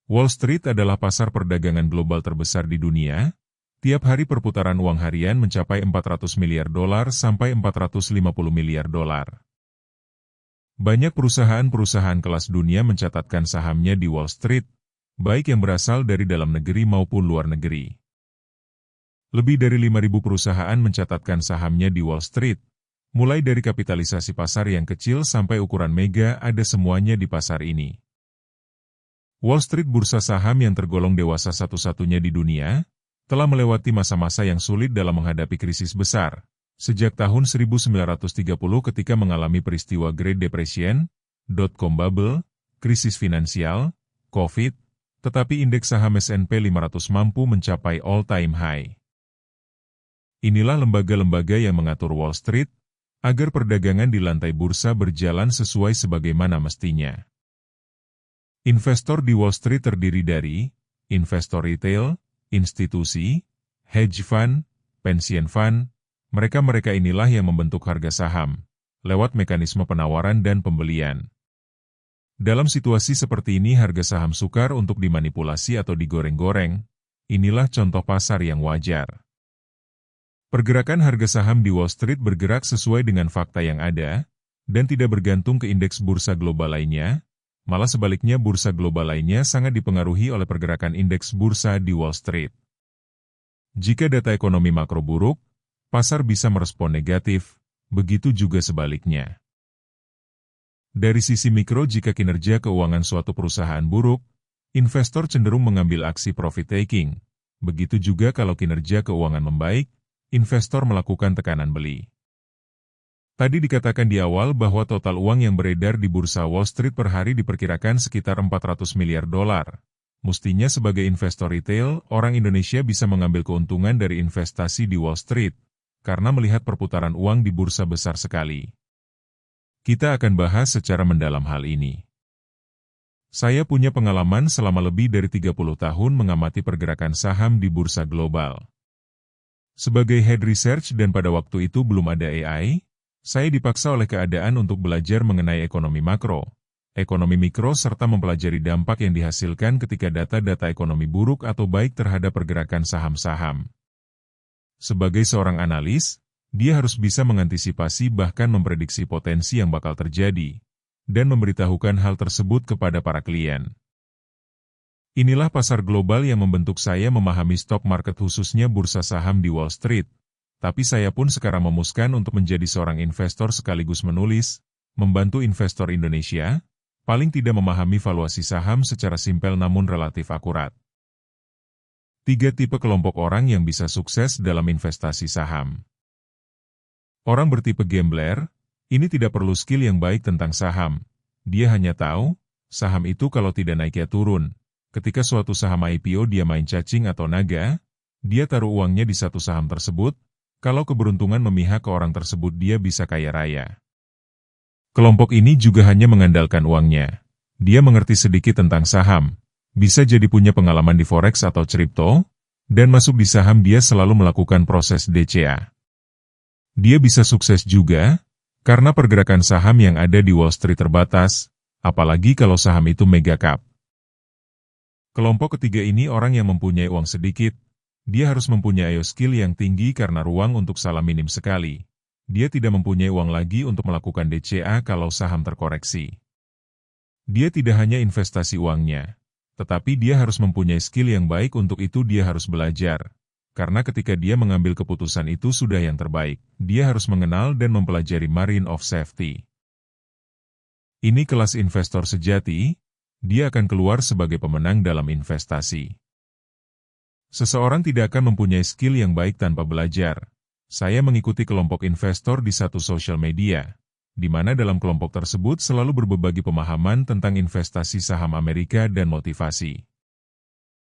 Wall Street adalah pasar perdagangan global terbesar di dunia. Tiap hari perputaran uang harian mencapai 400 miliar dolar sampai 450 miliar dolar. Banyak perusahaan-perusahaan kelas dunia mencatatkan sahamnya di Wall Street, baik yang berasal dari dalam negeri maupun luar negeri. Lebih dari 5.000 perusahaan mencatatkan sahamnya di Wall Street, mulai dari kapitalisasi pasar yang kecil sampai ukuran mega ada semuanya di pasar ini. Wall Street, bursa saham yang tergolong dewasa satu-satunya di dunia, telah melewati masa-masa yang sulit dalam menghadapi krisis besar, sejak tahun 1930 ketika mengalami peristiwa Great Depression, dot-com bubble, krisis finansial, COVID, tetapi indeks saham S&P 500 mampu mencapai all-time high. Inilah lembaga-lembaga yang mengatur Wall Street, agar perdagangan di lantai bursa berjalan sesuai sebagaimana mestinya. Investor di Wall Street terdiri dari investor retail, institusi, hedge fund, pension fund. Mereka-mereka inilah yang membentuk harga saham, lewat mekanisme penawaran dan pembelian. Dalam situasi seperti ini harga saham sukar untuk dimanipulasi atau digoreng-goreng. Inilah contoh pasar yang wajar. Pergerakan harga saham di Wall Street bergerak sesuai dengan fakta yang ada, dan tidak bergantung ke indeks bursa global lainnya. Malah sebaliknya bursa global lainnya sangat dipengaruhi oleh pergerakan indeks bursa di Wall Street. Jika data ekonomi makro buruk, pasar bisa merespon negatif, begitu juga sebaliknya. Dari sisi mikro, jika kinerja keuangan suatu perusahaan buruk, investor cenderung mengambil aksi profit taking. Begitu juga kalau kinerja keuangan membaik, investor melakukan tekanan beli. Tadi dikatakan di awal bahwa total uang yang beredar di bursa Wall Street per hari diperkirakan sekitar 400 miliar dolar. Mestinya sebagai investor retail, orang Indonesia bisa mengambil keuntungan dari investasi di Wall Street, karena melihat perputaran uang di bursa besar sekali. Kita akan bahas secara mendalam hal ini. Saya punya pengalaman selama lebih dari 30 tahun mengamati pergerakan saham di bursa global. Sebagai head research dan pada waktu itu belum ada AI, saya dipaksa oleh keadaan untuk belajar mengenai ekonomi makro, ekonomi mikro serta mempelajari dampak yang dihasilkan ketika data-data ekonomi buruk atau baik terhadap pergerakan saham-saham. Sebagai seorang analis, dia harus bisa mengantisipasi bahkan memprediksi potensi yang bakal terjadi, dan memberitahukan hal tersebut kepada para klien. Inilah pasar global yang membentuk saya memahami stock market khususnya bursa saham di Wall Street. Tapi saya pun sekarang memutuskan untuk menjadi seorang investor sekaligus menulis, membantu investor Indonesia, paling tidak memahami valuasi saham secara simpel namun relatif akurat. 3 tipe kelompok orang yang bisa sukses dalam investasi saham. Orang bertipe gambler, ini tidak perlu skill yang baik tentang saham. Dia hanya tahu, saham itu kalau tidak naik ya turun. Ketika suatu saham IPO dia main cacing atau naga, dia taruh uangnya di satu saham tersebut. Kalau keberuntungan memihak ke orang tersebut dia bisa kaya raya. Kelompok ini juga hanya mengandalkan uangnya. Dia mengerti sedikit tentang saham, bisa jadi punya pengalaman di forex atau kripto, dan masuk di saham dia selalu melakukan proses DCA. Dia bisa sukses juga, karena pergerakan saham yang ada di Wall Street terbatas, apalagi kalau saham itu mega cap. Kelompok ketiga ini orang yang mempunyai uang sedikit. Dia harus mempunyai skill yang tinggi karena ruang untuk salah minim sekali. Dia tidak mempunyai uang lagi untuk melakukan DCA kalau saham terkoreksi. Dia tidak hanya investasi uangnya, tetapi dia harus mempunyai skill yang baik. Untuk itu dia harus belajar. Karena ketika dia mengambil keputusan itu sudah yang terbaik, dia harus mengenal dan mempelajari margin of safety. Ini kelas investor sejati, dia akan keluar sebagai pemenang dalam investasi. Seseorang tidak akan mempunyai skill yang baik tanpa belajar. Saya mengikuti kelompok investor di satu sosial media, di mana dalam kelompok tersebut selalu berbagi pemahaman tentang investasi saham Amerika dan motivasi.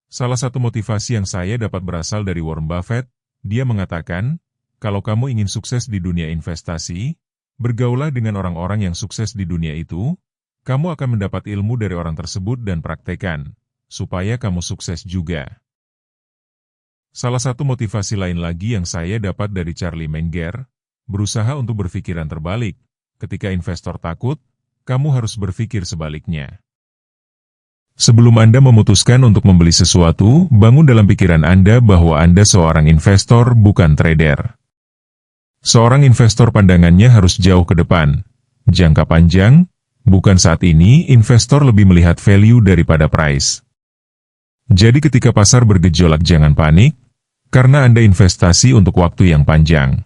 Salah satu motivasi yang saya dapat berasal dari Warren Buffett. Dia mengatakan, kalau kamu ingin sukses di dunia investasi, bergaulah dengan orang-orang yang sukses di dunia itu, kamu akan mendapat ilmu dari orang tersebut dan praktekan, supaya kamu sukses juga. Salah satu motivasi lain lagi yang saya dapat dari Charlie Munger, berusaha untuk berpikiran terbalik. Ketika investor takut, kamu harus berpikir sebaliknya. Sebelum Anda memutuskan untuk membeli sesuatu, bangun dalam pikiran Anda bahwa Anda seorang investor, bukan trader. Seorang investor pandangannya harus jauh ke depan, jangka panjang, bukan saat ini. Investor lebih melihat value daripada price. Jadi ketika pasar bergejolak jangan panik, karena Anda investasi untuk waktu yang panjang.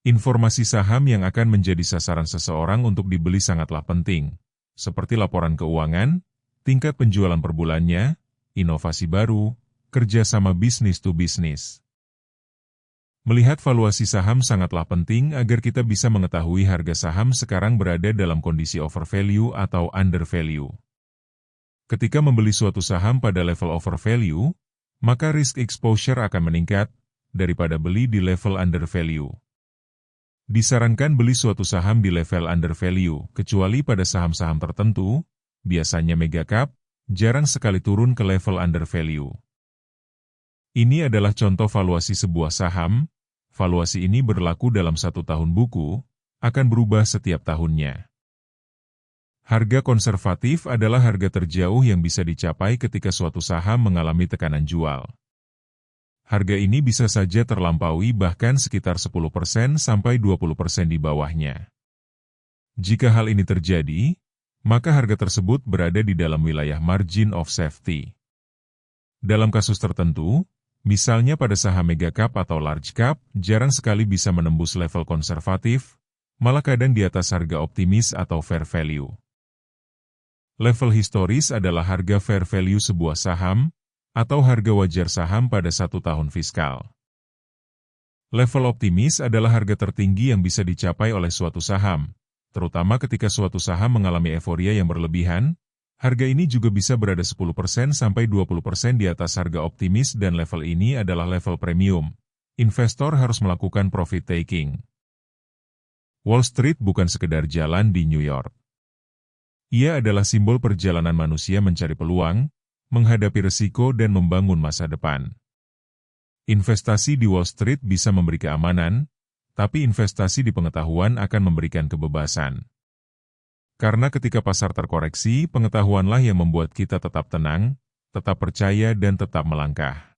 Informasi saham yang akan menjadi sasaran seseorang untuk dibeli sangatlah penting, seperti laporan keuangan, tingkat penjualan per bulannya, inovasi baru, kerjasama bisnis to bisnis. Melihat valuasi saham sangatlah penting agar kita bisa mengetahui harga saham sekarang berada dalam kondisi overvalue atau undervalue. Ketika membeli suatu saham pada level overvalue, maka risk exposure akan meningkat daripada beli di level undervalue. Disarankan beli suatu saham di level undervalue, kecuali pada saham-saham tertentu, biasanya mega cap, jarang sekali turun ke level undervalue. Ini adalah contoh valuasi sebuah saham. Valuasi ini berlaku dalam 1 tahun buku, akan berubah setiap tahunnya. Harga konservatif adalah harga terjauh yang bisa dicapai ketika suatu saham mengalami tekanan jual. Harga ini bisa saja terlampaui bahkan sekitar 10% sampai 20% di bawahnya. Jika hal ini terjadi, maka harga tersebut berada di dalam wilayah margin of safety. Dalam kasus tertentu, misalnya pada saham mega cap atau large cap, jarang sekali bisa menembus level konservatif, malah kadang di atas harga optimis atau fair value. Level historis adalah harga fair value sebuah saham, atau harga wajar saham pada 1 tahun fiskal. Level optimis adalah harga tertinggi yang bisa dicapai oleh suatu saham, terutama ketika suatu saham mengalami euforia yang berlebihan. Harga ini juga bisa berada 10% sampai 20% di atas harga optimis dan level ini adalah level premium. Investor harus melakukan profit taking. Wall Street bukan sekedar jalan di New York. Ia adalah simbol perjalanan manusia mencari peluang, menghadapi risiko dan membangun masa depan. Investasi di Wall Street bisa memberi keamanan, tapi investasi di pengetahuan akan memberikan kebebasan. Karena ketika pasar terkoreksi, pengetahuanlah yang membuat kita tetap tenang, tetap percaya dan tetap melangkah.